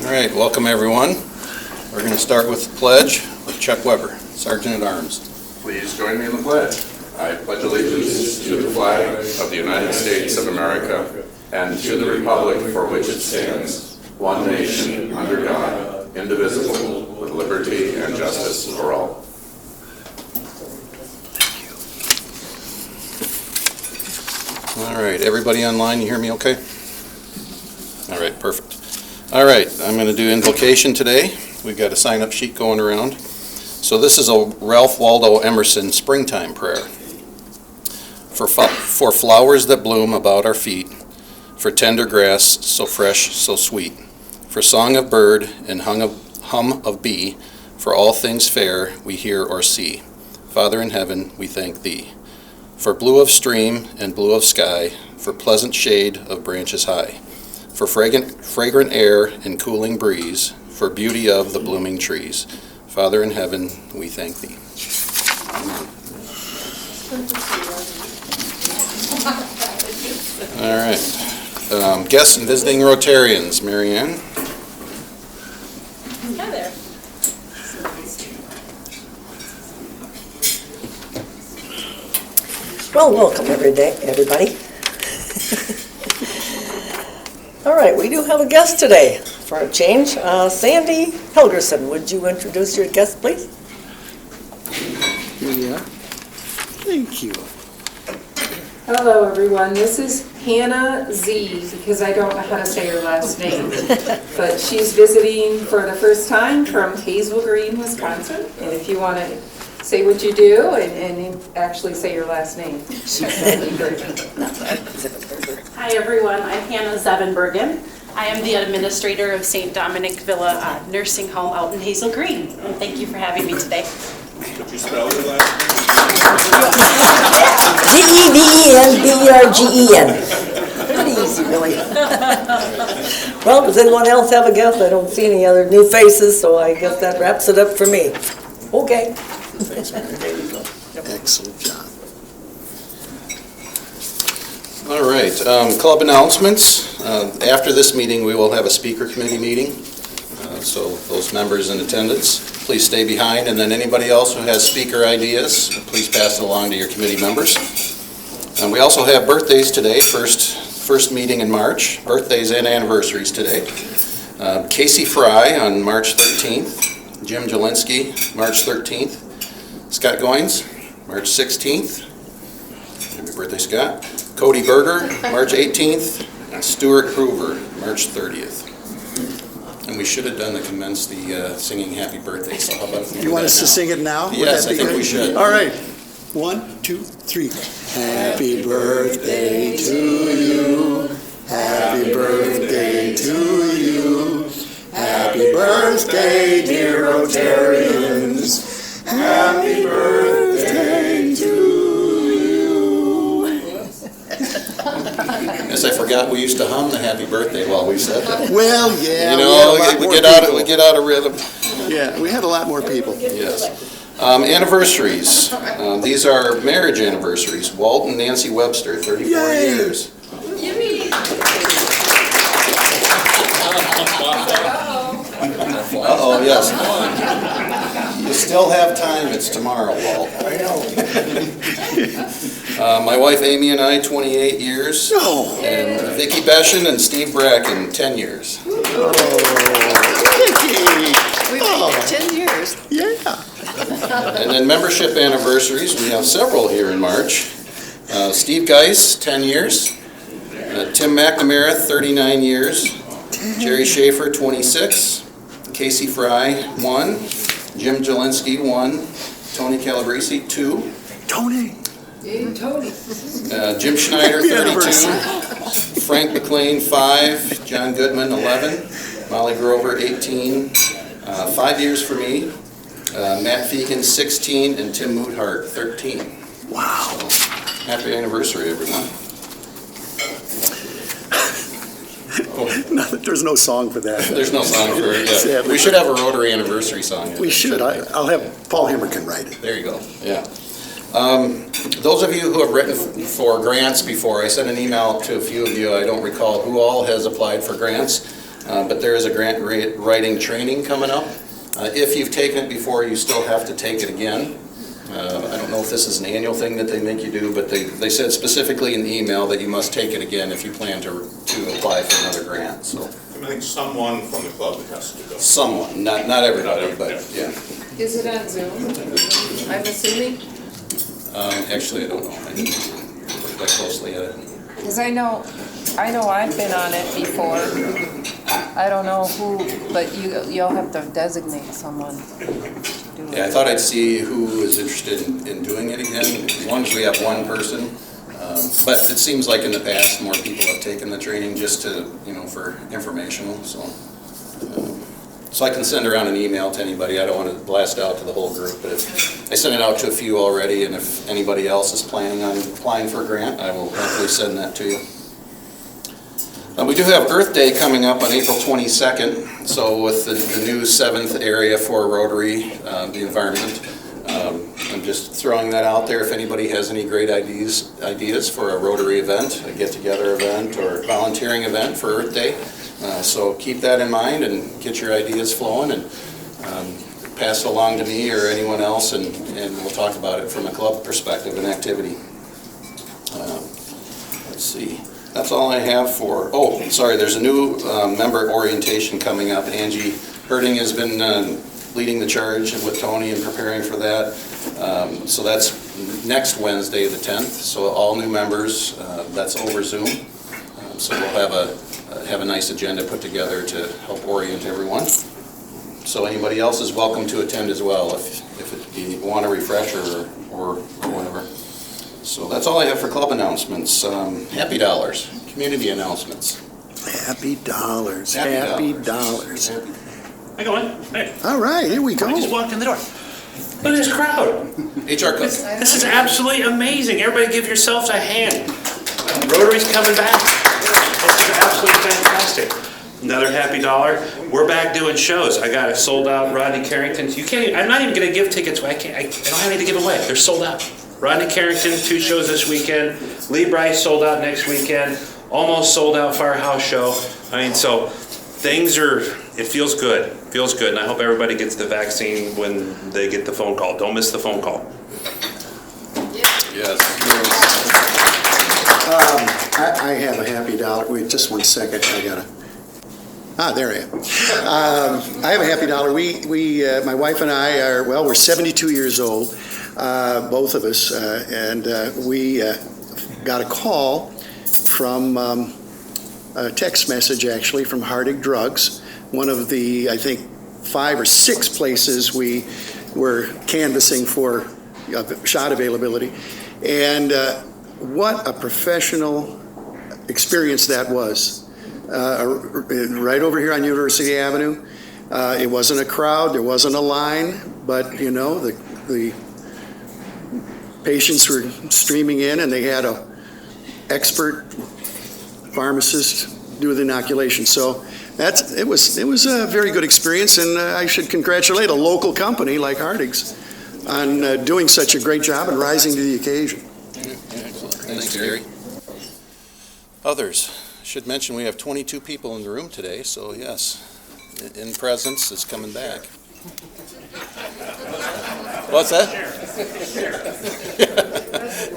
All right, welcome everyone. We're going to start with the pledge with Chuck Weber, Sergeant at Arms. Please join me in the pledge. I pledge allegiance to the flag of the United States of America and to the republic for which it stands, one nation, under God, indivisible, with liberty and justice for all. All right, everybody online, you hear me okay? All right, perfect. All right, I'm going to do invocation today. We've got a sign-up sheet going around. So this is a Ralph Waldo Emerson springtime prayer. For flowers that bloom about our feet, for tender grass so fresh, so sweet, for song of bird and hum of bee, for all things fair we hear or see. Father in heaven, we thank thee. For blue of stream and blue of sky, for pleasant shade of branches high, for fragrant air and cooling breeze, for beauty of the blooming trees. Father in heaven, we thank thee. Amen. All right. Guests and visiting Rotarians. Mary Ann. Hi there. Well, welcome everybody. All right, we do have a guest today for a change. Sandy Helgerson, would you introduce your guest, please? Yeah. Thank you. Hello, everyone. This is Hannah Z, because I don't know how to say her last name. But she's visiting for the first time from Hazel Green, Wisconsin. And if you want to say what you do and actually say your last name. Hi everyone, I'm Hannah Zevenbergen. I am the administrator of St. Dominic Villa Nursing Home out in Hazel Green. And thank you for having me today. Could you spell your last Zevenbergen. Pretty easy, really. Well, does anyone else have a guest? I don't see any other new faces, so I guess that wraps it up for me. Okay. There you go. Excellent job. All right, club announcements. After this meeting, we will have a speaker committee meeting. So those members in attendance, please stay behind. And then anybody else who has speaker ideas, please pass it along to your committee members. And we also have birthdays today, first meeting in March, birthdays and anniversaries today. Casey Fry on March 13th, Jim Jelinski, March 13th, Scott Goins, March 16th. Happy birthday, Scott. Cody Berger, March 18th, and Stuart Hoover, March 30th. And we should have done the commence the singing happy birthday. So how about if we do You want that us to now? sing it now? Would Yes, that be I think good? we should. All right. 1, 2, 3. Happy birthday to you. Happy birthday to you. Happy birthday, dear Rotarians. Happy birthday to you. Yes, I forgot we used to hum the happy birthday while we said that. Well, yeah. You we had a know, lot we more get people. out of rhythm. Yeah, we had a lot more people. Yes. Anniversaries. These are marriage anniversaries. Walt and Nancy Webster, 34 Yay. years. Uh-oh, yes. You still have time. It's tomorrow, Walt. I know. My wife Amy and I, 28 years. Oh, And Vicki Beshin and Steve Bracken, 10 years. Vicky. We've been 10 years. Yeah. And then membership anniversaries, we have several here in March. Steve Geis, 10 years. Tim McNamara, 39 years. Jerry Schaefer, 26. Casey Fry, 1. Jim Jelinski, 1. Tony Calabrese, 2. Tony. Jim Schneider, Happy 32. anniversary. Frank McLean, 5. John Goodman, 11. Molly Grover, 18. 5 years for me. Matt Fegan, 16. And Tim Moothart, 13. Wow. Happy anniversary, everyone. No, there's no song for that. There's no song for it yet. Sadly. We should have a Rotary anniversary song. We should. I'll have Paul Himmerkin write it. There you go, yeah. Those of you who have written for grants before, I sent an email to a few of you. I don't recall who all has applied for grants. but there is a grant writing training coming up. If you've taken it before, you still have to take it again. I don't know if this is an annual thing that they make you do, but they said specifically in the email that you must take it again if you plan to apply for another grant, so. I think someone from the club has to go. Someone, not everybody, but yeah. Is it on Zoom? I'm assuming? Actually, I don't know. I didn't look that closely at it. Because I know I've been on it before. I don't know who, but you'll have to designate someone to do it. Yeah, I thought I'd see who is interested in doing it again, as long as we have one person. But it seems like in the past, more people have taken the training just to, for informational, so. So I can send around an email to anybody. I don't want to blast out to the whole group, but if I sent it out to a few already, and if anybody else is planning on applying for a grant, I will happily send that to you. We do have Earth Day coming up on April 22nd, so with the new 7th area for Rotary, the environment, I'm just throwing that out there if anybody has any great ideas for a Rotary event, a get-together event, or volunteering event for Earth Day. So keep that in mind and get your ideas flowing and pass it along to me or anyone else, and we'll talk about it from a club perspective and activity. Let's see. That's all I have for, there's a new member orientation coming up. Angie Herding has been leading the charge with Tony and preparing for that. So that's next Wednesday, the 10th. So all new members, that's over Zoom. So we'll have a nice agenda put together to help orient everyone. So anybody else is welcome to attend as well if you want a refresher or whatever. So that's all I have for club announcements. Happy Dollars, community announcements. Happy dollars, Happy happy dollars. dollars. Hi, going. Hey, All right, here we go. I just walked in the door. Look at this crowd. HR Cook. This is absolutely amazing. Everybody give yourselves a hand. Rotary's coming back. This is absolutely fantastic. Another happy dollar. We're back doing shows. I got a sold out Rodney Carrington. I'm not even gonna give tickets. I don't have any to give away. They're sold out. Rodney Carrington, 2 shows this weekend. Lee Bryce sold out next weekend. Almost sold out Firehouse show. so it feels good. Feels good, and I hope everybody gets the vaccine when they get the phone call. Don't miss the phone call. Yes. I have a happy dollar. Wait, just 1 second. There I am. I have a happy dollar. We my wife and I we're 72 years old, both of us, and we got a call from a text message actually from Hardig Drugs, one of the, I think, 5 or 6 places we were canvassing for shot availability. And what a professional experience that was. Right over here on University Avenue. It wasn't a crowd, there wasn't a line, but the patients were streaming in, and they had a expert pharmacist do the inoculation. So it was a very good experience, and I should congratulate a local company like Hardig's on doing such a great job and rising to the occasion. Excellent. Thanks, Gary. Others. Should mention we have 22 people in the room today, so yes, in presence is coming back. What's that?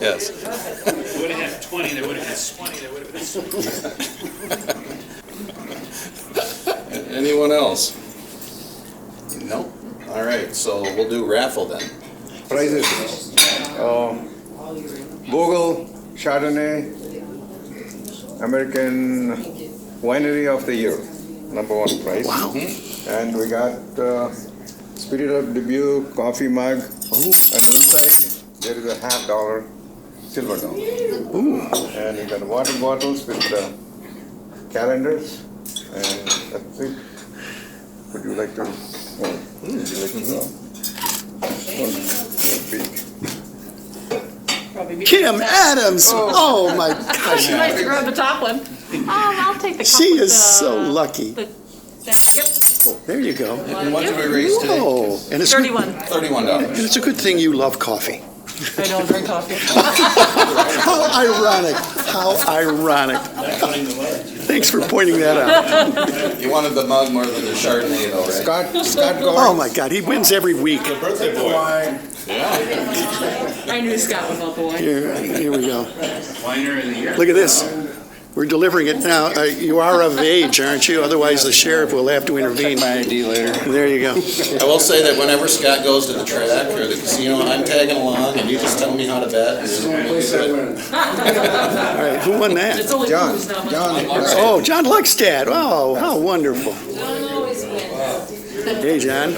Yes. We would have had 20, there would have been 20, there would have been Anyone else? No? All right, so we'll do raffle then. Prizes. Bogle Chardonnay American Winery of the Year, #1 prize. Wow. And we got Spirit of Dubuque coffee mug. And inside there is a $50 silver dollar. Ooh. And we got water bottles with calendars. And that's it. Would you like to? Would you like to know? One peek. Kim Adams! Oh my gosh. Nice to grab the top one. I'll take the cup She with is so lucky. Yep. There you go. And what did we raise today? Oh, and it's $31. $31. And it's a good thing you love coffee. I don't drink coffee. How ironic, how ironic. Thanks for pointing that out. You wanted the mug more than the Chardonnay though, right? Scott Oh, my God, he wins every week. birthday boy. I knew Scott would love the wine. Here we go. Look at this. We're delivering it now. You are of age, aren't you? Otherwise, the sheriff will have to intervene. My ID later. There you go. I will say that whenever Scott goes to the track or the casino, I'm tagging along and you just tell me how to bet. All right, who won that? It's only John, booze, not much. John. Oh, John Luckstad. Oh, how wonderful. Hey, John.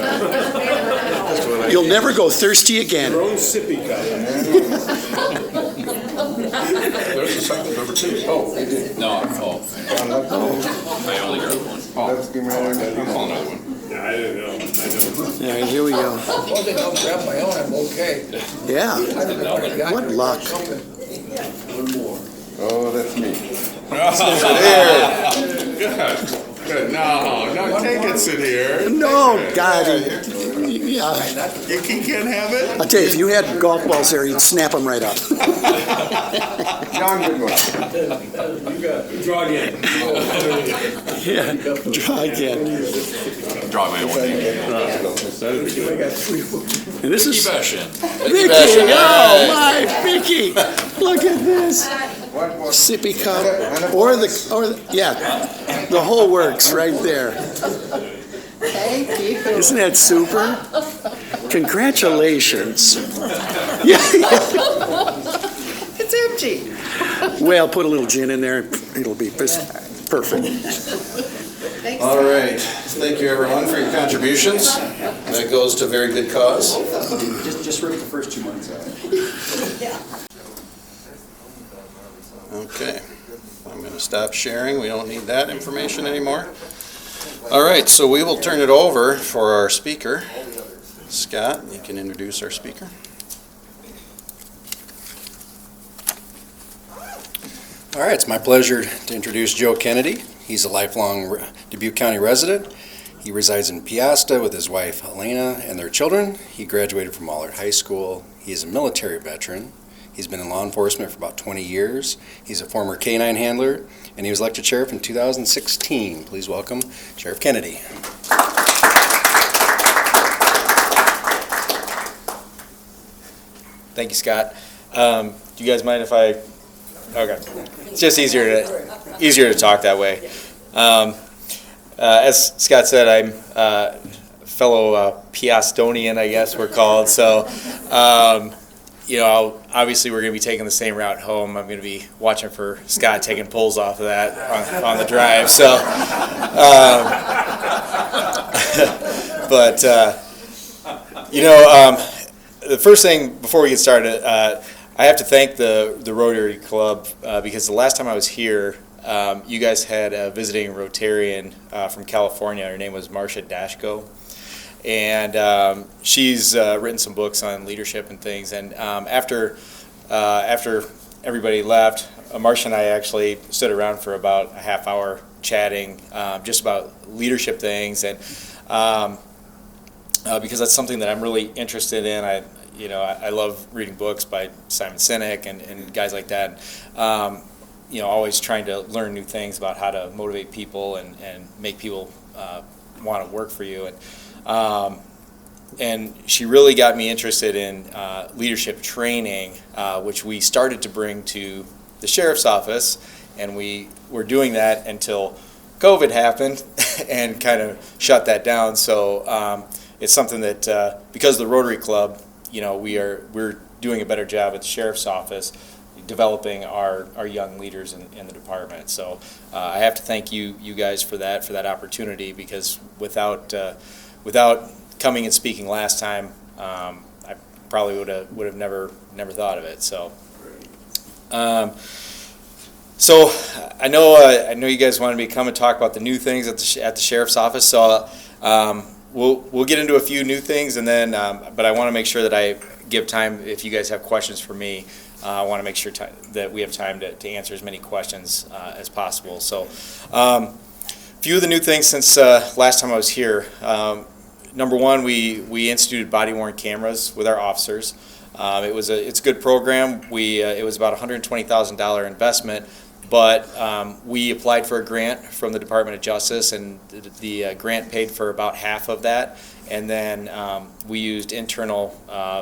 You'll never go thirsty again. Let's give me one. All right, here we go. Yeah. What luck. Oh, that's me. Good. No, take it, sit here. No, God. Yeah. You can't have it? I'll tell you, if you had golf balls there, you'd snap them right up. John, good one. Yeah, draw again. Draw my one. And this is Vicky, Vicky. Oh my, Vicky! Look at this. Sippy cup, yeah, the whole works right there. Thank you. Isn't that super? Congratulations. Yeah. It's empty. Well, put a little gin in there. It'll be perfect. All right. Thank you, everyone, for your contributions. That goes to a very good cause. Just work the first 2 months out. Okay. I'm going to stop sharing. We don't need that information anymore. All right, so we will turn it over for our speaker. Scott, you can introduce our speaker. All right, it's my pleasure to introduce Joe Kennedy. He's a lifelong Dubuque County resident. He resides in Piasta with his wife Helena and their children. He graduated from Allard High School. He is a military veteran. He's been in law enforcement for about 20 years. He's a former K-9 handler, and he was elected sheriff in 2016. Please welcome Sheriff Kennedy. Thank you, Scott. Do you guys mind if I? Okay, it's just easier to talk that way. As Scott said, I'm a fellow Piastonian, I guess we're called. So, obviously we're going to be taking the same route home. I'm going to be watching for Scott taking pulls off of that on the drive. So, the first thing before we get started, I have to thank the Rotary Club because the last time I was here, you guys had a visiting Rotarian from California. Her name was Marcia Dashko. And she's written some books on leadership and things. And after everybody left, Marcia and I actually stood around for about a half hour chatting just about leadership things. And because that's something that I'm really interested in. I love reading books by Simon Sinek and guys like that. Always trying to learn new things about how to motivate people and make people want to work for you. And she really got me interested in leadership training, which we started to bring to the sheriff's office, and we were doing that until COVID happened and kind of shut that down. So it's something that because of the Rotary Club, we're doing a better job at the sheriff's office developing our young leaders in the department. So I have to thank you guys for that opportunity, because without coming and speaking last time, I probably would have never thought of it. So I know you guys wanted me to come and talk about the new things at the sheriff's office. So we'll get into a few new things, and then but I want to make sure that I give time if you guys have questions for me. I want to make sure that we have time to answer as many questions as possible. So a few of the new things since last time I was here. Number one, we instituted body-worn cameras with our officers. It's a good program. It was about a $120,000 investment, but we applied for a grant from the Department of Justice, and the grant paid for about half of that, and then we used internal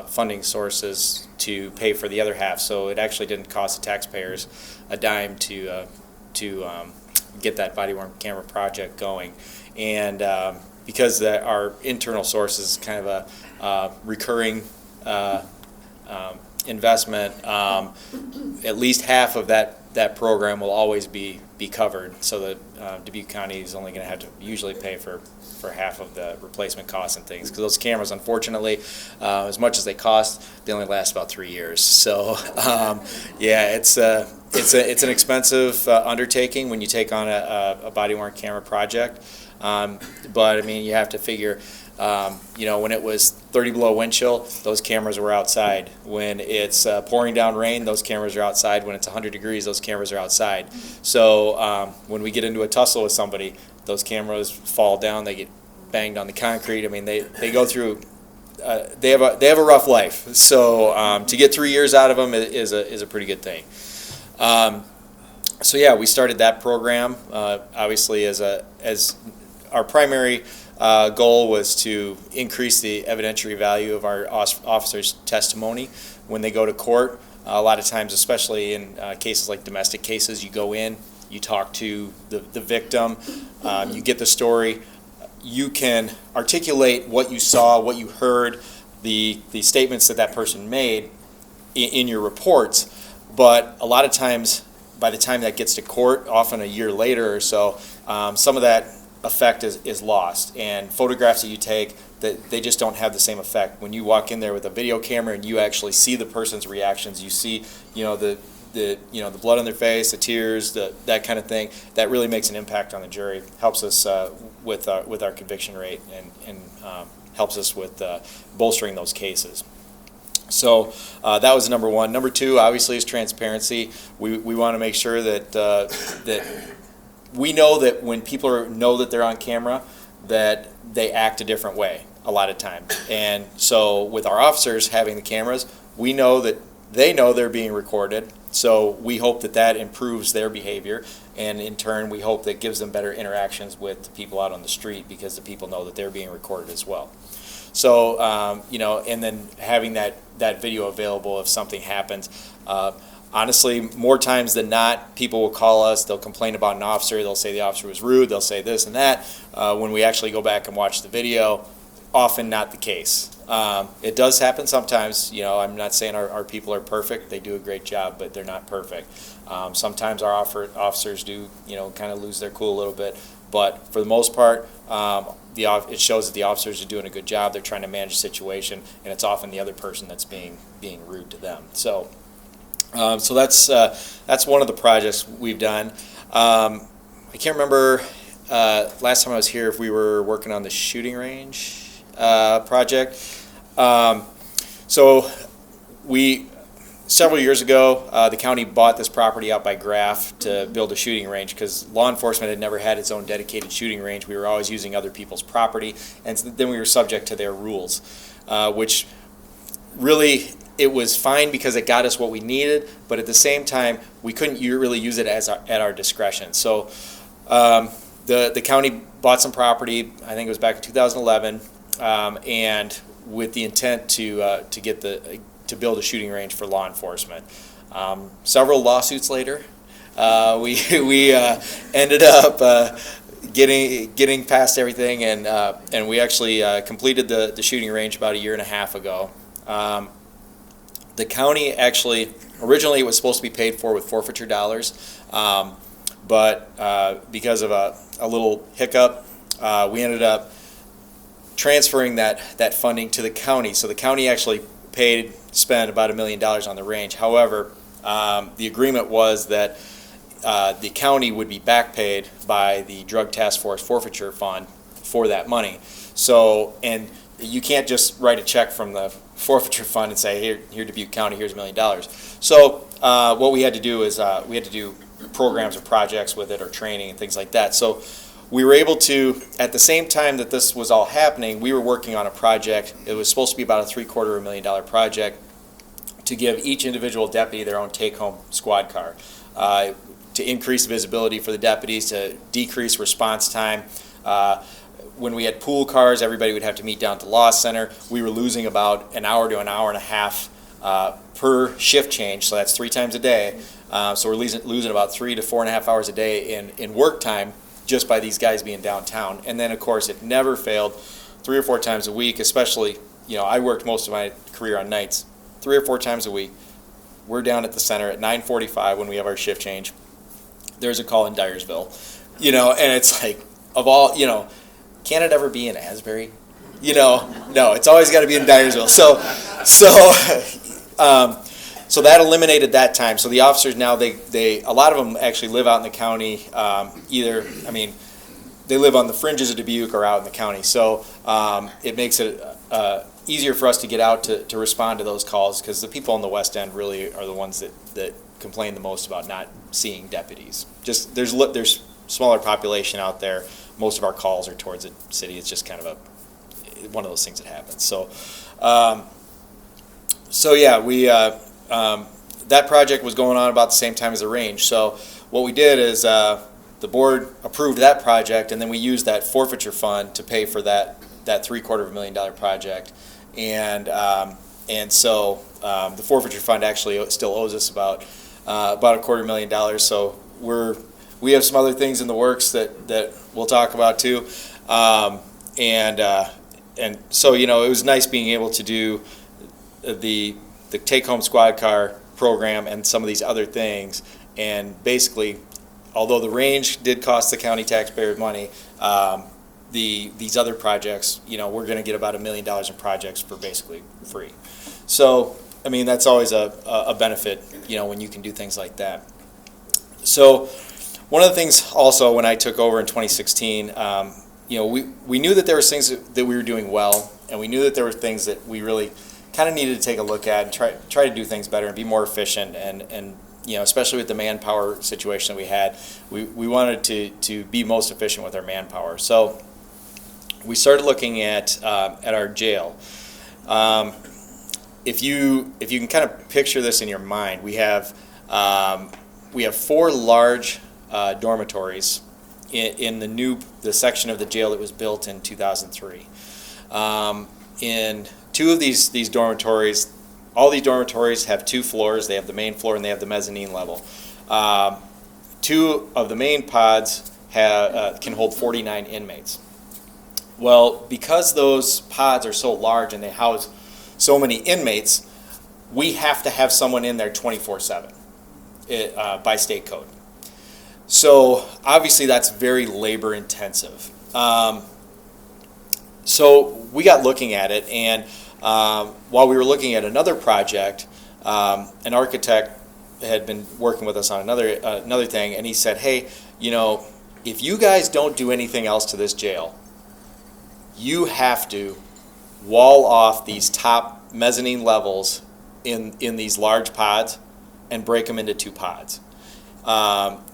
funding sources to pay for the other half. So it actually didn't cost the taxpayers a dime to get that body-worn camera project going, and because our internal source is kind of a recurring investment, at least half of that program will always be covered, so that Dubuque County is only going to have to usually pay for half of the replacement costs and things, because those cameras, unfortunately, as much as they cost, they only last about 3 years. So yeah, it's an expensive undertaking when you take on a body-worn camera project, but I mean, you have to figure, when it was 30 below wind chill, those cameras were outside. When it's pouring down rain, those cameras are outside. When it's 100 degrees, those cameras are outside. So when we get into a tussle with somebody, those cameras fall down, they get banged on the concrete. I mean, they go through, they have a rough life. So to get 3 years out of them is a pretty good thing. So yeah, we started that program, obviously as our primary goal was to increase the evidentiary value of our officers' testimony when they go to court. A lot of times, especially in cases like domestic cases, you go in, you talk to the victim, you get the story, you can articulate what you saw, what you heard, the statements that person made in your reports, but a lot of times, by the time that gets to court, often a year later or so, some of that effect is lost, and photographs that you take, that they just don't have the same effect. When you walk in there with a video camera and you actually see the person's reactions, you see the blood on their face, the tears, that kind of thing, that really makes an impact on the jury, helps us with our conviction rate, and helps us with bolstering those cases. So that was number one. Number two, obviously, is transparency. We want to make sure that we know that when people know that they're on camera, that they act a different way a lot of times. And so with our officers having the cameras, we know that they know they're being recorded. So we hope that improves their behavior, and in turn, we hope that gives them better interactions with the people out on the street, because the people know that they're being recorded as well. So, and then having that video available if something happens. Honestly, more times than not, people will call us, they'll complain about an officer, they'll say the officer was rude, they'll say this and that. When we actually go back and watch the video, often not the case. It does happen sometimes. I'm not saying our people are perfect, they do a great job, but they're not perfect. Sometimes our officers do, kind of lose their cool a little bit, but for the most part, it shows that the officers are doing a good job, they're trying to manage the situation, and it's often the other person that's being rude to them. So that's one of the projects we've done. I can't remember last time I was here if we were working on the shooting range project. So several years ago, the county bought this property out by Graff to build a shooting range, because law enforcement had never had its own dedicated shooting range. We were always using other people's property, and then we were subject to their rules, which really, it was fine because it got us what we needed, but at the same time, we couldn't really use it at our discretion. So the county bought some property, I think it was back in 2011, and with the intent to build a shooting range for law enforcement. Several lawsuits later, we ended up getting past everything, and we actually completed the shooting range about 1.5 years ago. The county actually, originally it was supposed to be paid for with forfeiture dollars, but because of a little hiccup, we ended up transferring that funding to the county. So the county actually spent about $1 million on the range. However, the agreement was that the county would be back paid by the Drug Task Force Forfeiture Fund for that money. So, and you can't just write a check from the forfeiture fund and say, here Dubuque County, here's $1 million. So what we had to do is we had to do programs or projects with it, or training and things like that. So we were able to, at the same time that this was all happening, we were working on a project. It was supposed to be about a $750,000 project. to give each individual deputy their own take-home squad car, to increase visibility for the deputies, to decrease response time. When we had pool cars, everybody would have to meet down at the Law Center. We were losing about an hour to an hour and a half per shift change, so that's 3 times a day. So we're losing about 3 to 4.5 hours a day in work time just by these guys being downtown. And then, of course, it never failed 3 or 4 times a week, especially, I worked most of my career on nights. 3 or 4 times a week, we're down at the center at 9:45 when we have our shift change. There's a call in Dyersville, and it's like, of all, can it ever be in Asbury? No, it's always got to be in Dyersville. So that eliminated that time. So the officers now, a lot of them actually live out in the county, they live on the fringes of Dubuque or out in the county. So it makes it easier for us to get out to respond to those calls, because the people on the west end really are the ones that complain the most about not seeing deputies. Just there's smaller population out there. Most of our calls are towards the city. It's just kind of one of those things that happens. So yeah, we that project was going on about the same time as the range. So what we did is the board approved that project, and then we used that forfeiture fund to pay for that $750,000 project, and so the forfeiture fund actually still owes us about $250,000. So we have some other things in the works that we'll talk about too, and so it was nice being able to do the take-home squad car program and some of these other things, and basically, although the range did cost the county taxpayer money, these other projects, we're going to get about $1 million in projects for basically free. So, that's always a benefit, when you can do things like that. So, one of the things also when I took over in 2016, we knew that there were things that we were doing well, and we knew that there were things that we really kind of needed to take a look at and try to do things better and be more efficient, and especially with the manpower situation that we had, we wanted to be most efficient with our manpower. So we started looking at our jail. If you can kind of picture this in your mind, we have 4 large dormitories in the section of the jail that was built in 2003. In 2 of these dormitories, all these dormitories have 2 floors. They have the main floor and they have the mezzanine level. 2 of the main pods can hold 49 inmates. Well, because those pods are so large and they house so many inmates, we have to have someone in there 24/7 by state code. So obviously that's very labor intensive. So we got looking at it, and while we were looking at another project, an architect had been working with us on another thing, and he said, hey, if you guys don't do anything else to this jail, you have to wall off these top mezzanine levels in these large pods and break them into 2 pods.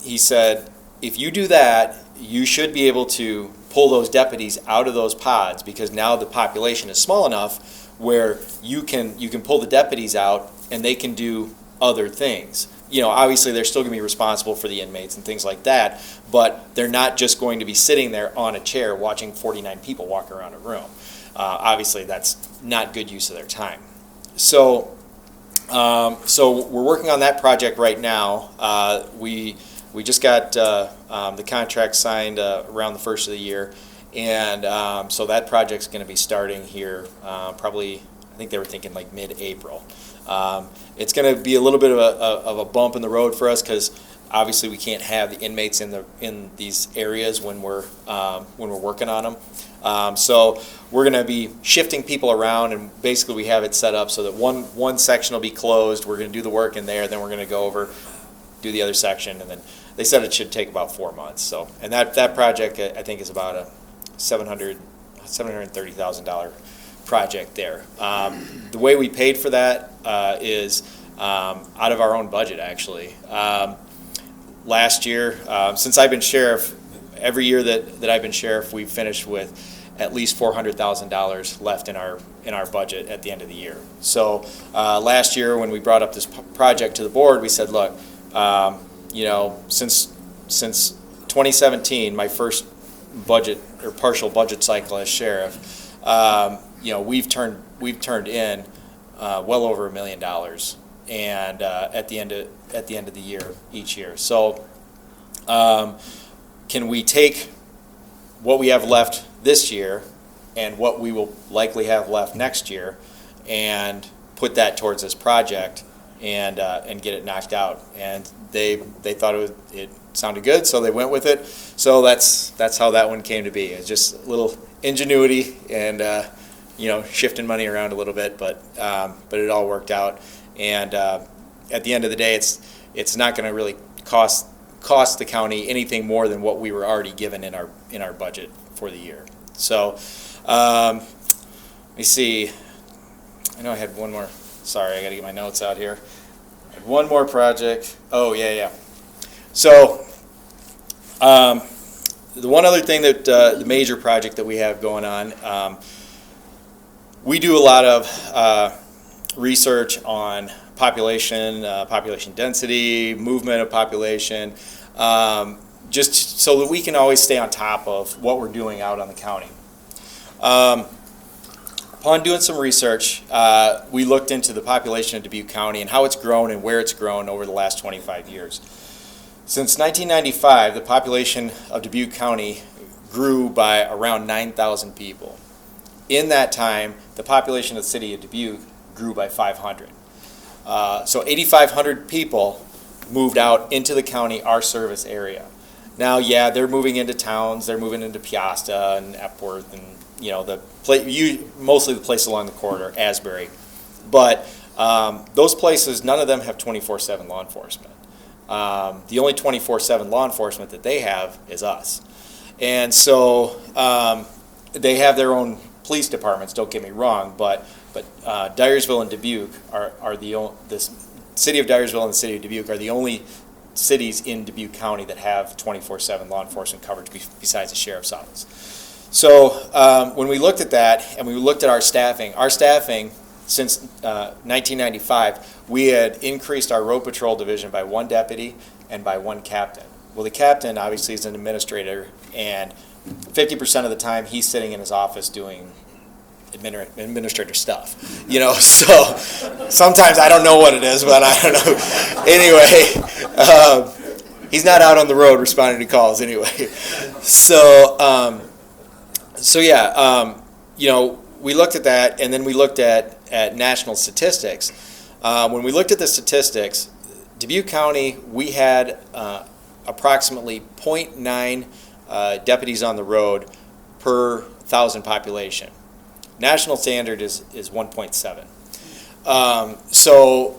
He said, if you do that, you should be able to pull those deputies out of those pods, because now the population is small enough where you can pull the deputies out and they can do other things. Obviously they're still going to be responsible for the inmates and things like that, but they're not just going to be sitting there on a chair watching 49 people walk around a room. Obviously that's not good use of their time. So we're working on that project right now. We just got the contract signed around the first of the year, and so that project's going to be starting here probably, I think they were thinking like mid-April. It's going to be a little bit of a bump in the road for us, because obviously we can't have the inmates in these areas when we're working on them. So we're going to be shifting people around, and basically we have it set up so that one section will be closed. We're going to do the work in there, then we're going to go over, do the other section, and then they said it should take about 4 months. So, and that project I think is about a $730,000 project there. The way we paid for that is out of our own budget, actually. Last year, since I've been sheriff, every year that I've been sheriff, we've finished with at least $400,000 left in our budget at the end of the year. So last year when we brought up this project to the board, we said, look, you know, since 2017, my first budget or partial budget cycle as sheriff, you know, we've turned in well over $1 million, and at the end of the year each year. So can we take what we have left this year and what we will likely have left next year and put that towards this project and get it knocked out? And they thought it sounded good, so they went with it. So that's how that one came to be. It's just a little ingenuity and you know, shifting money around a little bit, but it all worked out. And at the end of the day, it's not going to really cost the county anything more than what we were already given in our budget for the year. So let me see. I know I had one more. Sorry, I got to get my notes out here. I had one more project. Oh yeah. So the one other thing that the major project that we have going on, we do a lot of research on population density, movement of population, just so that we can always stay on top of what we're doing out on the county. Upon doing some research, we looked into the population of Dubuque County and how it's grown and where it's grown over the last 25 years. Since 1995, the population of Dubuque County grew by around 9,000 people. In that time, the population of the city of Dubuque grew by 500. So 8,500 people moved out into the county, our service area. Now, yeah, they're moving into towns. They're moving into Piasta and Epworth and, you know, mostly the place along the corridor, Asbury. But those places, none of them have 24/7 law enforcement. The only 24/7 law enforcement that they have is us. And so they have their own police departments, don't get me wrong, but Dyersville and Dubuque are the city of Dyersville and the city of Dubuque are the only cities in Dubuque County that have 24/7 law enforcement coverage besides the sheriff's office. So when we looked at that and we looked at our staffing since 1995, we had increased our road patrol division by 1 deputy and by 1 captain. Well, the captain obviously is an administrator, and 50% of the time he's sitting in his office doing administrator stuff, you know, so sometimes I don't know what it is, but I don't know. Anyway, he's not out on the road responding to calls anyway. So yeah, you know, we looked at that, and then we looked at national statistics. When we looked at the statistics, Dubuque County, we had approximately 0.9 deputies on the road per 1,000 population. National standard is 1.7. So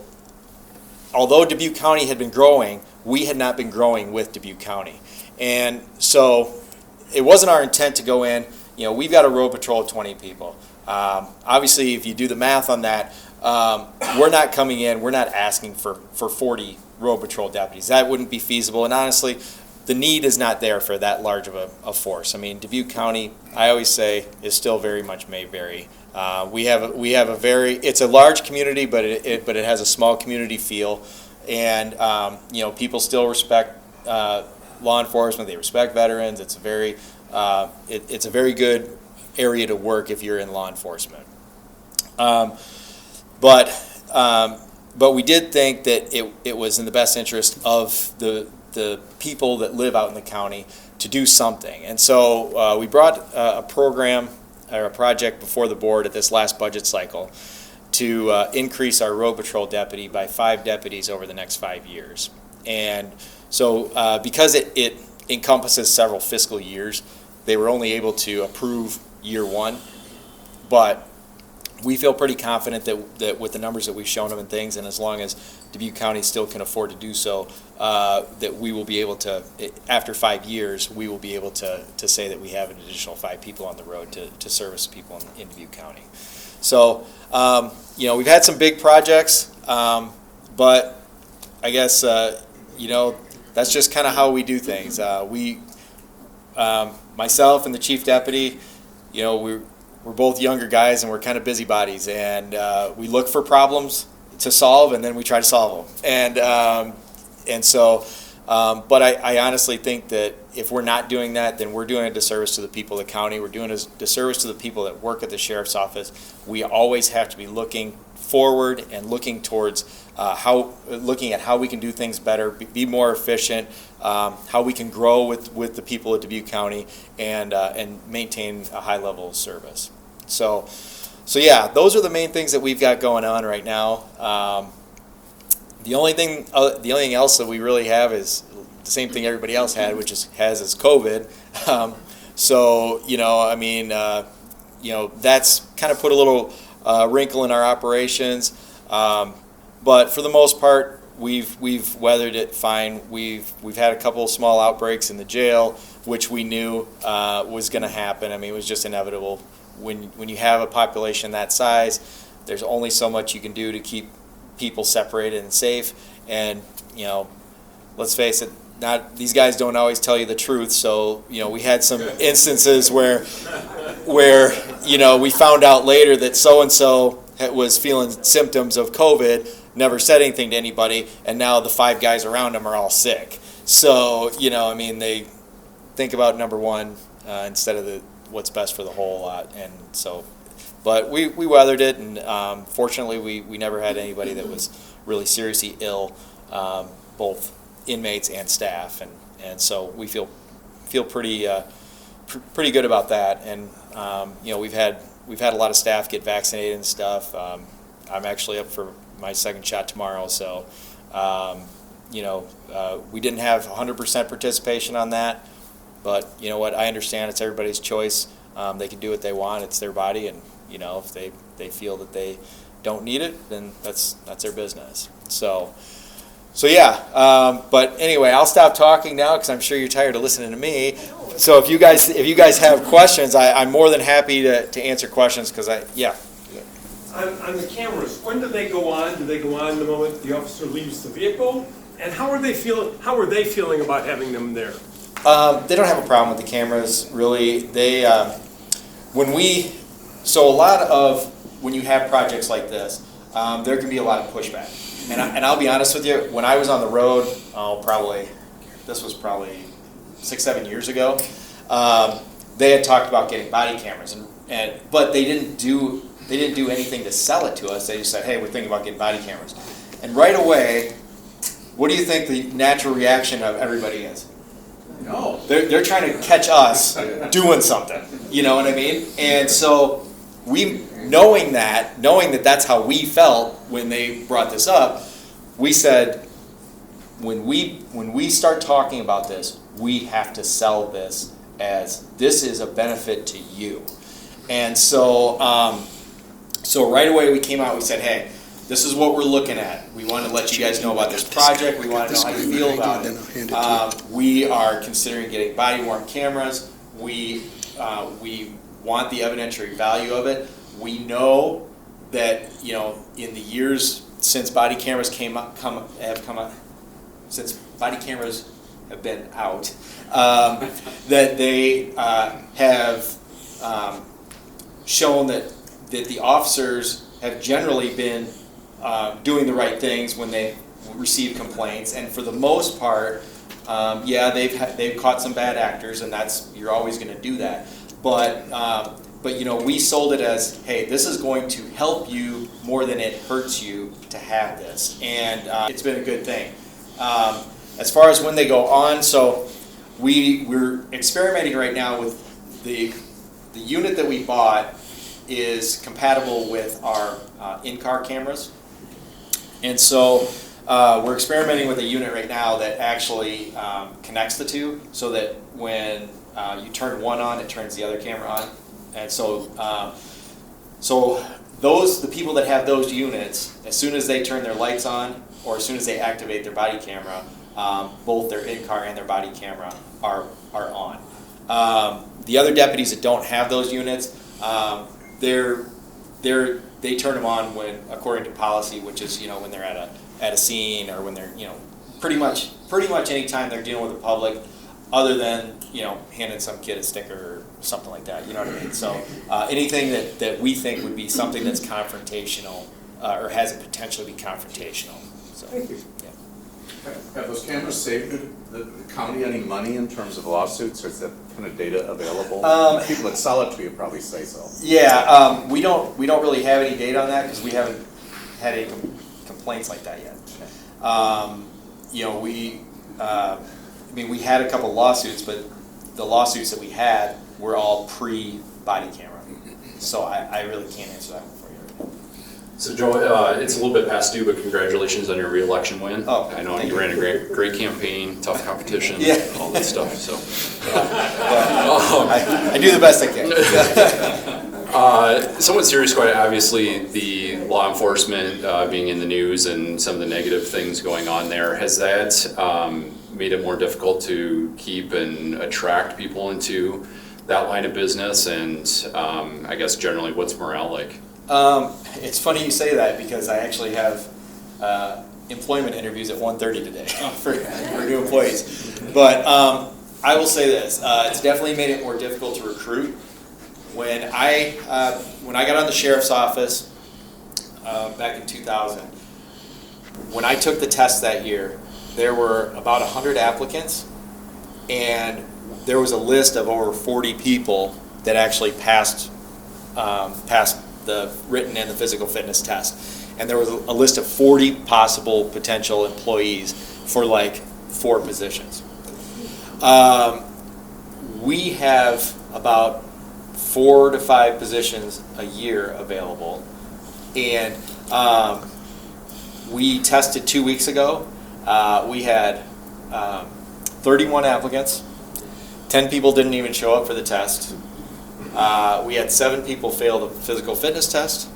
although Dubuque County had been growing, we had not been growing with Dubuque County. And so it wasn't our intent to go in, you know, we've got a road patrol of 20 people. Obviously, if you do the math on that, we're not coming in, we're not asking for 40 road patrol deputies. That wouldn't be feasible, and honestly, the need is not there for that large of a force. I mean, Dubuque County, I always say, is still very much Mayberry. We have a very, it's a large community, but it has a small community feel, and you know, people still respect law enforcement. They respect veterans. It's a very it's a very good area to work if you're in law enforcement. But we did think that it was in the best interest of the people that live out in the county to do something. And so we brought a program or a project before the board at this last budget cycle to increase our road patrol deputy by 5 deputies over the next 5 years. And so because it encompasses several fiscal years, they were only able to approve year 1, but we feel pretty confident that with the numbers that we've shown them and things, and as long as Dubuque County still can afford to do so, that we will be able to, after 5 years, we will be able to say that we have an additional 5 people on the road to service people in Dubuque County. So, you know, we've had some big projects, but I guess, you know, that's just kind of how we do things. Myself and the chief deputy, we're both younger guys and we're kind of busybodies, and we look for problems to solve and then we try to solve them. And so, but I honestly think that if we're not doing that, then we're doing a disservice to the people of the county. We're doing a disservice to the people that work at the sheriff's office. We always have to be looking forward and looking towards looking at how we can do things better, be more efficient, how we can grow with the people of Dubuque County, and maintain a high level of service. So yeah, those are the main things that we've got going on right now. The only thing else that we really have is the same thing everybody else had, which is COVID. That's kind of put a little wrinkle in our operations. But for the most part, we've weathered it fine. We've had a couple of small outbreaks in the jail, which we knew was going to happen. I mean, it was just inevitable. When you have a population that size, there's only so much you can do to keep people separated and safe. And let's face it, these guys don't always tell you the truth. So we had some instances where we found out later that so and so was feeling symptoms of COVID, never said anything to anybody, and now the 5 guys around him are all sick. So they think about number one instead of what's best for the whole lot. And so, but we weathered it, and fortunately we never had anybody that was really seriously ill, both inmates and staff, and so we feel pretty good about that. And we've had a lot of staff get vaccinated and stuff. I'm actually up for my second shot tomorrow, so we didn't have 100% participation on that, but you know what, I understand it's everybody's choice. They can do what they want, it's their body, and if they feel that they don't need it, then that's their business. So yeah, but anyway, I'll stop talking now because I'm sure you're tired of listening to me. So if you guys have questions, I'm more than happy to answer questions, because On the cameras, when do they go on? Do they go on the moment the officer leaves the vehicle? And how are they feeling about having them there? They don't have a problem with the cameras, really. They when you have projects like this, there can be a lot of pushback. And I'll be honest with you, when I was on the road, this was probably 6-7 years ago, they had talked about getting body cameras, but they didn't do anything to sell it to us. They just said, hey, we're thinking about getting body cameras. And right away, what do you think the natural reaction of everybody is? No. They're trying to catch us doing something. You know what I mean? And so knowing that that's how we felt when they brought this up, we said, when we start talking about this, we have to sell this as this is a benefit to you. And so right away we came out, we said, hey, this is what we're looking at. We want to let you guys know about this project. We want to know how you feel about it. We are considering getting body-worn cameras. We want the evidentiary value of it. We know that in the years since body cameras have come up, since body cameras have been out, that they have shown that the officers have generally been doing the right things when they receive complaints, and for the most part, they've caught some bad actors, and you're always going to do that. But we sold it as, hey, this is going to help you more than it hurts you to have this, and it's been a good thing. As far as when they go on, so we're experimenting right now with the unit that we bought is compatible with our in-car cameras. And so we're experimenting with a unit right now that actually connects the two, so that when you turn one on, it turns the other camera on. And so the people that have those units, as soon as they turn their lights on, or as soon as they activate their body camera, both their in-car and their body camera are on. The other deputies that don't have those units, they turn them on when, according to policy, which is when they're at a scene, or when they're pretty much any time they're dealing with the public. other than, handing some kid a sticker or something like that, you know what I mean? So anything that we think would be something that's confrontational or has the potential to be confrontational. So, Thank you. yeah. Have those cameras saved the county any money in terms of lawsuits, or is that kind of data available? People that sell it to you probably say so. Yeah, we don't really have any data on that because we haven't had any complaints like that yet. We had a couple lawsuits, but the lawsuits that we had were all pre-body camera. So I really can't answer that one for you right now. So Joe, it's a little bit past due, but congratulations on your re-election win. Oh, I know thank you ran a great campaign, tough competition, Yeah. all that stuff. So I do the best I can. somewhat serious, quite obviously, the law enforcement being in the news and some of the negative things going on there. Has that made it more difficult to keep and attract people into that line of business? And I guess generally, what's morale like? It's funny you say that because I actually have employment interviews at 1:30 today for new employees. But I will say this, it's definitely made it more difficult to recruit. When I got on the sheriff's office back in 2000, when I took the test that year, there were about 100 applicants, and there was a list of over 40 people that actually passed the written and the physical fitness test. And there was a list of 40 possible potential employees for like 4 positions. We have about 4 to 5 positions a year available. And we tested 2 weeks ago. We had 31 applicants. 10 people didn't even show up for the test. We had 7 people fail the physical fitness test.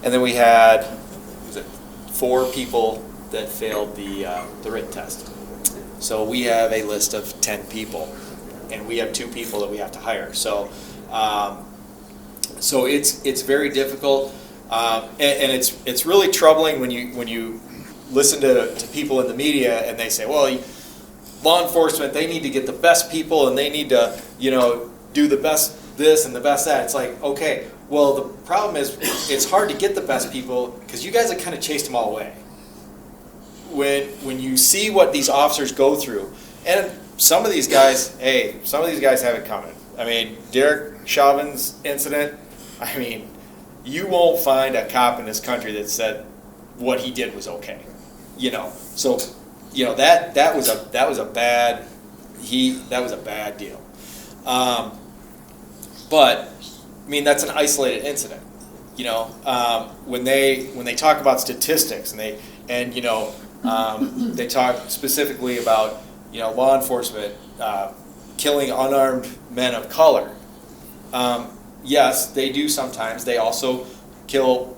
And then we had 4 people that failed the written test. So we have a list of 10 people, and we have 2 people that we have to hire. So it's very difficult, and it's really troubling when you listen to people in the media and they say, well, law enforcement, they need to get the best people and they need to do the best this and the best that. It's like, okay, well, the problem is it's hard to get the best people because you guys have kind of chased them all away. When you see what these officers go through, and some of these guys have it coming. I mean, Derek Chauvin's incident, I mean, you won't find a cop in this country that said what he did was okay. So that was a bad deal. But I mean, that's an isolated incident. When they talk about statistics and they talk specifically about law enforcement killing unarmed men of color. Yes, they do sometimes. They also kill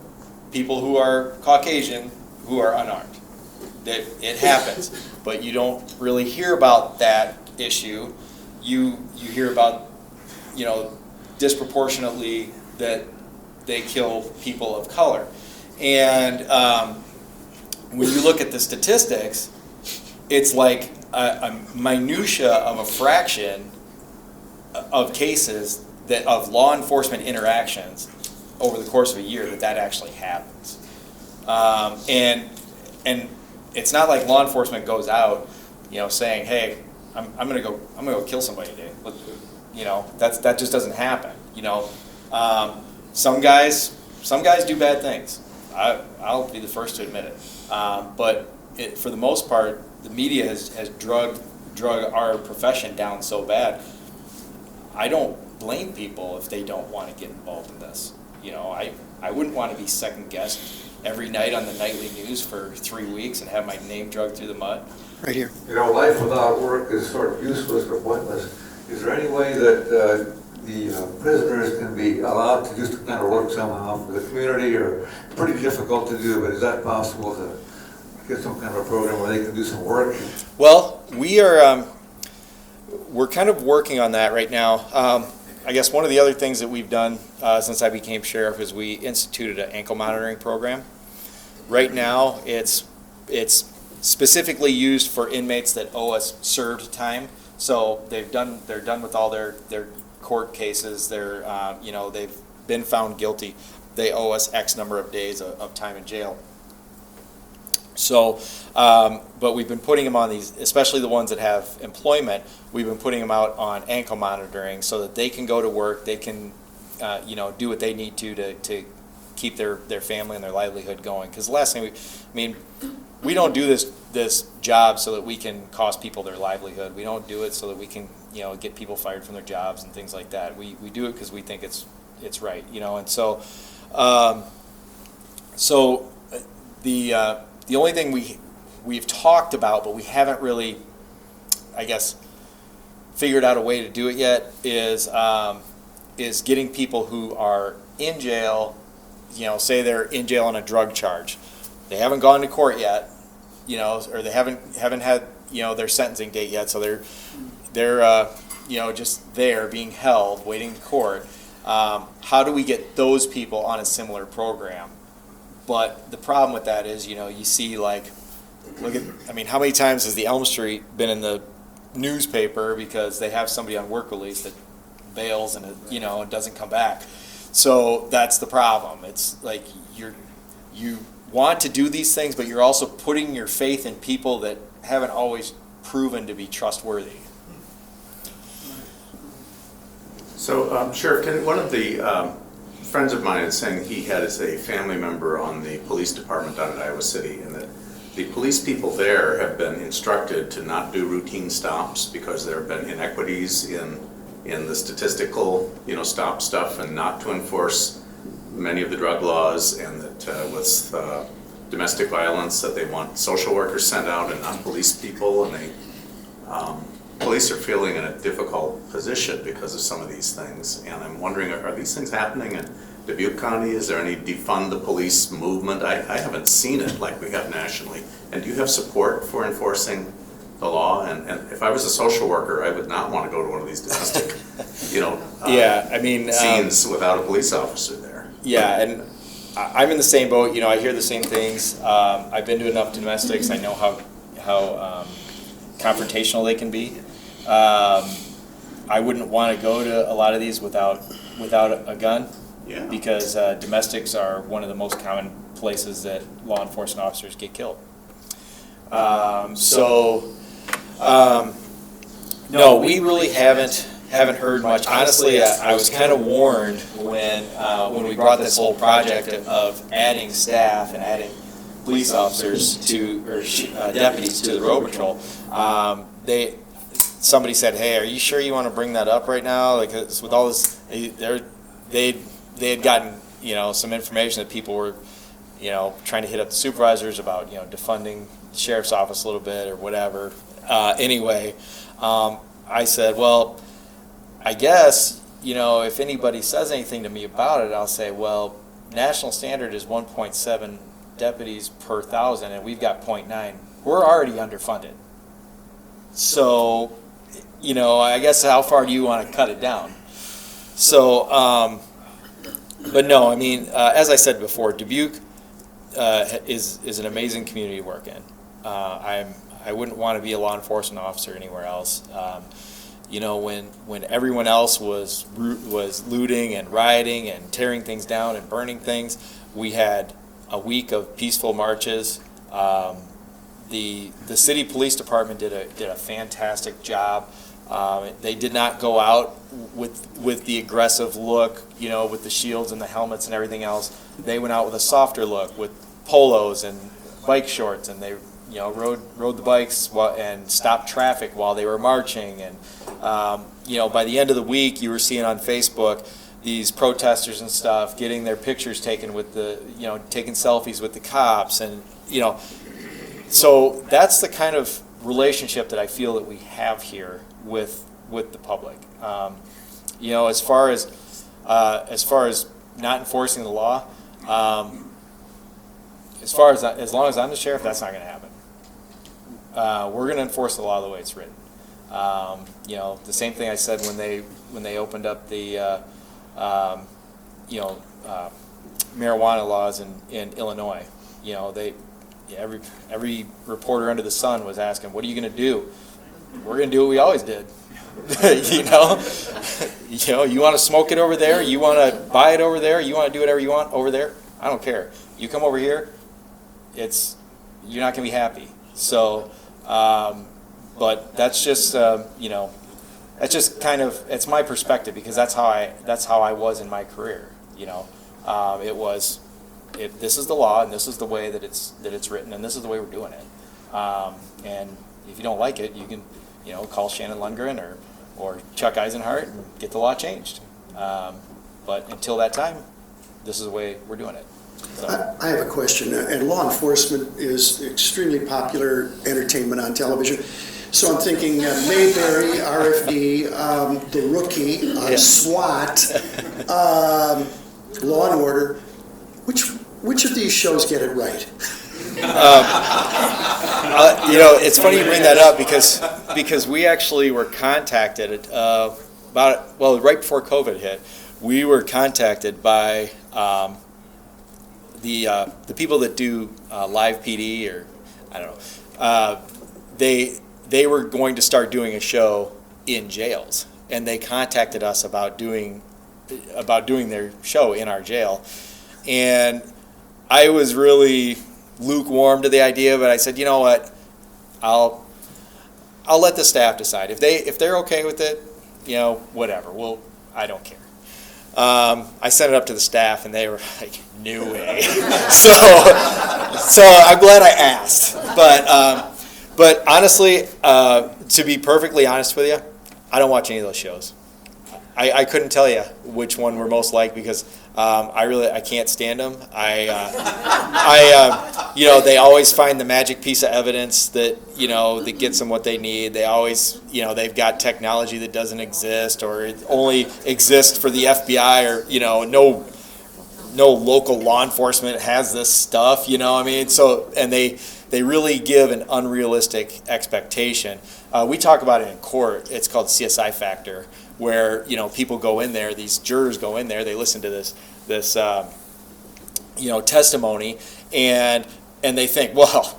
people who are Caucasian who are unarmed. It happens, but you don't really hear about that issue. You hear about disproportionately that they kill people of color. And when you look at the statistics, it's like a minutia of a fraction of cases of law enforcement interactions over the course of a year that actually happens. And it's not like law enforcement goes out, saying, "Hey, I'm gonna go kill somebody today." That just doesn't happen. Some guys do bad things. I'll be the first to admit it. But for the most part, the media has drug our profession down so bad. I don't blame people if they don't want to get involved in this. I wouldn't want to be second guessed every night on the nightly news for 3 weeks and have my name dragged through the mud. Right here. Life without work is sort of useless or pointless. Is there any way that the prisoners can be allowed to just kind of work somehow for the community, or pretty difficult to do, but is that possible to get some kind of a program where they can do some work? Well, we're kind of working on that right now. I guess one of the other things that we've done since I became sheriff is we instituted an ankle monitoring program. Right now, it's specifically used for inmates that owe us served time. So they're done with all their court cases. They've been found guilty. They owe us X number of days of time in jail. So, but we've been putting them on these, especially the ones that have employment, we've been putting them out on ankle monitoring so that they can go to work, they can, do what they need to keep their family and their livelihood going. Because the last thing we don't do this job so that we can cost people their livelihood. We don't do it so that we can, get people fired from their jobs and things like that. We do it because we think it's right, and so, the only thing we've talked about, but we haven't really, I guess, figured out a way to do it yet, is getting people who are in jail, say they're in jail on a drug charge. They haven't gone to court yet, or they haven't had, their sentencing date yet, so they're just there being held, waiting in court. How do we get those people on a similar program? But the problem with that is, you see how many times has the Elm Street been in the newspaper because they have somebody on work release that bails and, and doesn't come back. So that's the problem. It's like you want to do these things, but you're also putting your faith in people that haven't always proven to be trustworthy. So, Sheriff, one of the friends of mine is saying he had as a family member on the police department down at Iowa City, and that the police people there have been instructed to not do routine stops because there have been inequities in the statistical, stop stuff, and not to enforce many of the drug laws, and that with domestic violence that they want social workers sent out and not police people, and they police are feeling in a difficult position because of some of these things. And I'm wondering, are these things happening in Dubuque County? Is there any defund the police movement? I haven't seen it like we have nationally. And do you have support for enforcing the law? And if I was a social worker, I would not want to go to one of these domestic, scenes without a police officer there. Yeah, and I'm in the same boat. I hear the same things. I've been to enough domestics. I know how confrontational they can be. I wouldn't want to go to a lot of these without a gun, because domestics are one of the most common places that law enforcement officers get killed. No, we really haven't heard much. Honestly, I was kind of warned when we brought this whole project of adding staff and adding police officers deputies to the road patrol. Somebody said, "Hey, are you sure you want to bring that up right now?" Like, with all this, they had gotten some information that people were trying to hit up the supervisors about defunding the sheriff's office a little bit or whatever. Anyway, I said, well, I guess if anybody says anything to me about it, I'll say, well, national standard is 1.7 deputies per 1,000, and we've got 0.9. We're already underfunded. So, I guess how far do you want to cut it down? So, but no, as I said before, Dubuque is an amazing community to work in. I wouldn't want to be a law enforcement officer anywhere else. When everyone else was looting and rioting and tearing things down and burning things, we had a week of peaceful marches. The city police department did a fantastic job. They did not go out with the aggressive look, with the shields and the helmets and everything else. They went out with a softer look, with polos and bike shorts, and they rode the bikes and stopped traffic while they were marching. And by the end of the week, you were seeing on Facebook these protesters and stuff getting their pictures taken with taking selfies with the cops, and so that's the kind of relationship that I feel that we have here with the public. As far as not enforcing the law, as long as I'm the sheriff, that's not going to happen. We're going to enforce the law the way it's written. The same thing I said when they opened up the marijuana laws in Illinois. Every reporter under the sun was asking, "What are you going to do?" we're going to do what we always did. You know, you want to smoke it over there, you want to buy it over there, you want to do whatever you want over there. I don't care. You come over here, you're not going to be happy. So, but that's just that's just kind of, it's my perspective, because that's how I was in my career. This is the law, and this is the way that it's written, and this is the way we're doing it. And if you don't like it, you can call Shannon Lundgren or Chuck Eisenhart and get the law changed. But until that time, this is the way we're doing it. So. I have a question, and law enforcement is extremely popular entertainment on television. So I'm thinking Mayberry, RFD, The Rookie, SWAT, Law and Order. Which of these shows get it right? It's funny you bring that up because we actually were contacted right before COVID hit. We were contacted by the people that do live PD, or I don't know. They were going to start doing a show in jails, and they contacted us about doing their show in our jail, and I was really lukewarm to the idea, but I said, you know what, I'll let the staff decide. If they're okay with it, whatever. Well, I don't care. I sent it up to the staff, and they were like, "No way." so I'm glad I asked. But honestly, to be perfectly honest with you, I don't watch any of those shows. I couldn't tell you which one we're most like, because I can't stand them. They always find the magic piece of evidence that that gets them what they need. They always they've got technology that doesn't exist, or it only exists for the FBI, or no local law enforcement has this stuff. And they really give an unrealistic expectation. We talk about it in court. It's called CSI factor, where people go in there, these jurors go in there, they listen to this testimony, and they think, well,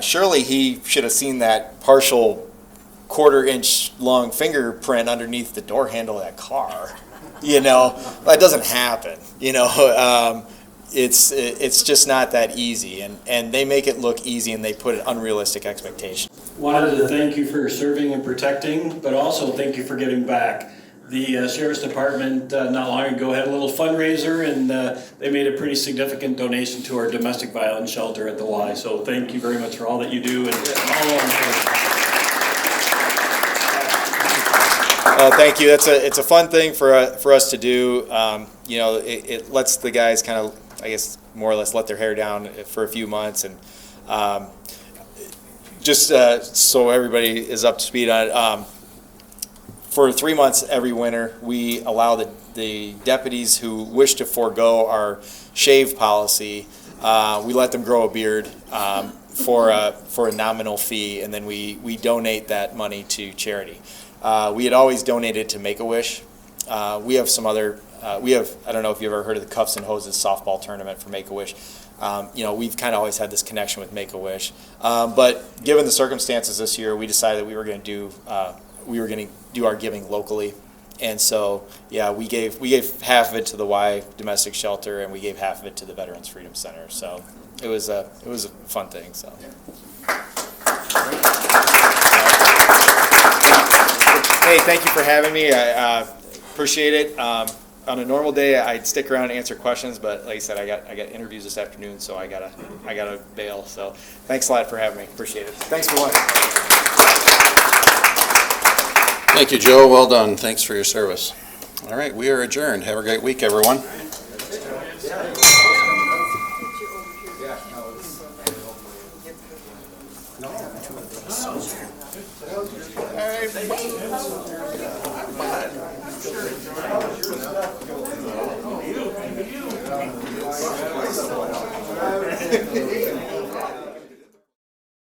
surely he should have seen that partial quarter-inch long fingerprint underneath the door handle of that car. That doesn't happen. It's just not that easy, and they make it look easy, and they put an unrealistic expectation. Wanted to thank you for serving and protecting, but also thank you for giving back. The Sheriff's Department not long ago had a little fundraiser, and they made a pretty significant donation to our domestic violence shelter at the Y. So thank you very much for all that you do, and all law enforcement. Thank you. It's a fun thing for us to do. It lets the guys kind of, I guess, more or less let their hair down for a few months, and just so everybody is up to speed on it. For 3 months every winter, we allow the deputies who wish to forego our shave policy. We let them grow a beard for a nominal fee, and then we donate that money to charity. We had always donated to Make-A-Wish. We have some other. I don't know if you've ever heard of the Cuffs and Hoses softball tournament for Make-A-Wish. We've kind of always had this connection with Make-A-Wish. But given the circumstances this year, we decided that we were going to do our giving locally. And so, yeah, we gave half of it to the Y Domestic Shelter, and we gave half of it to the Veterans Freedom Center. So it was a fun thing. So. Hey, thank you for having me. I appreciate it. On a normal day, I'd stick around and answer questions, but like I said, I got interviews this afternoon, so I gotta bail. So thanks a lot for having me. Appreciate it. Thanks for watching. Thank you, Joe. Well done. Thanks for your service. All right, we are adjourned. Have a great week, everyone. All right.